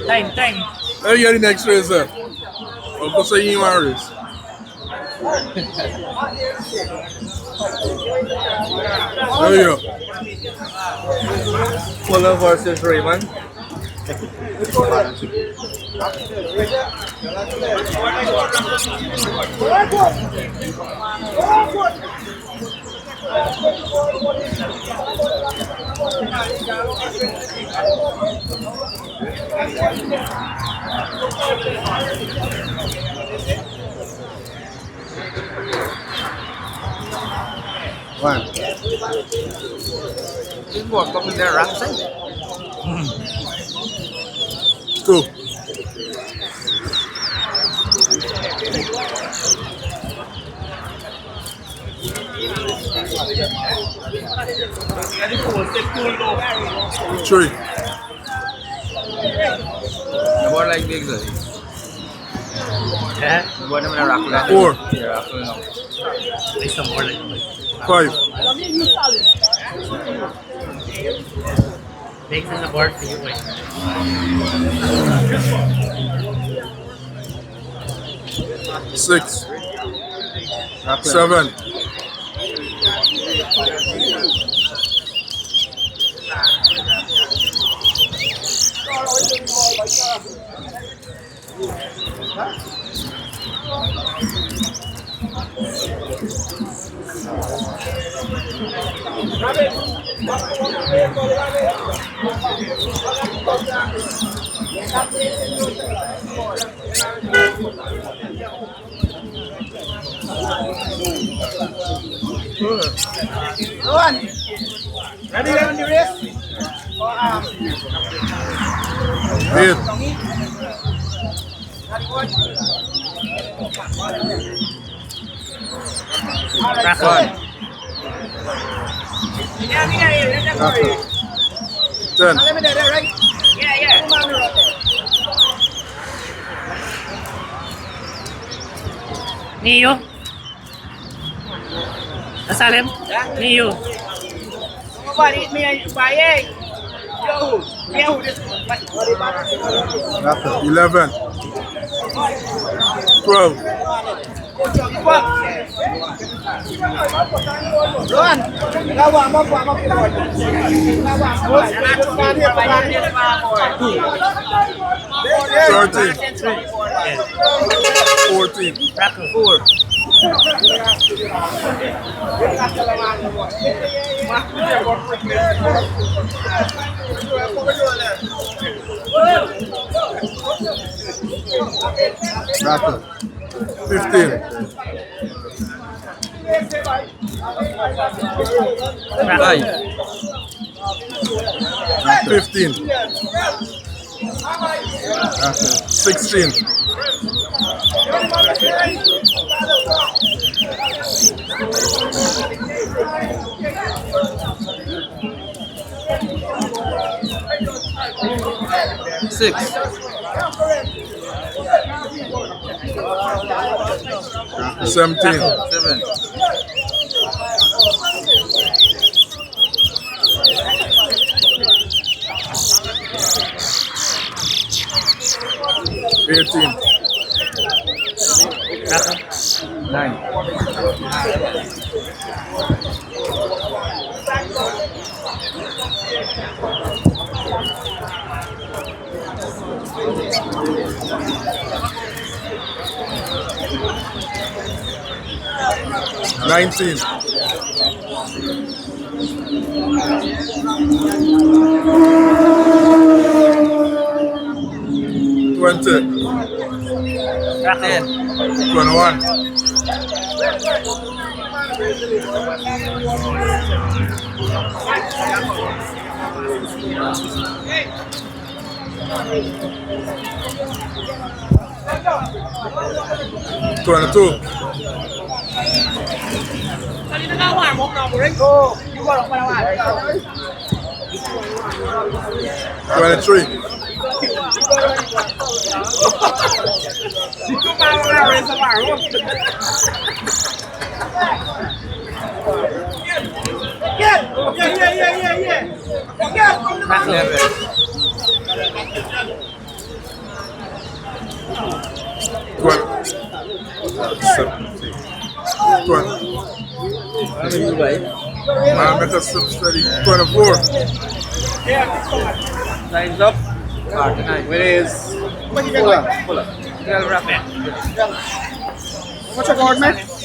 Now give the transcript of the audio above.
Time. Let me get the next race there. I'll go say you want race. There you go. Fulla versus Raymond. One. This board come in the wrong side. Two. Three. The board like big sir. Yeah. The board naman na rock lang. Four. Yeah, rock lang. May some more like Five. Next on the board for you. Wait. Six. Rock lang. Seven. Ready on the race? Eight. One. Ten. Neo. Nasalim? Neo. Rock lang. 11. 12. Doan, lawa mo pa mo po. Lawa. 13. 14. Four. Rock lang. 15. Five. 15. Rock lang. 16. 6. 17. 7. 18. 9. 19. 20. 10. 21. 22. 23. 11. 17. 20. Mohammed a sip steady. 24. Time's up. 49. Where is Fulla? 12 wrap. What's your card, man?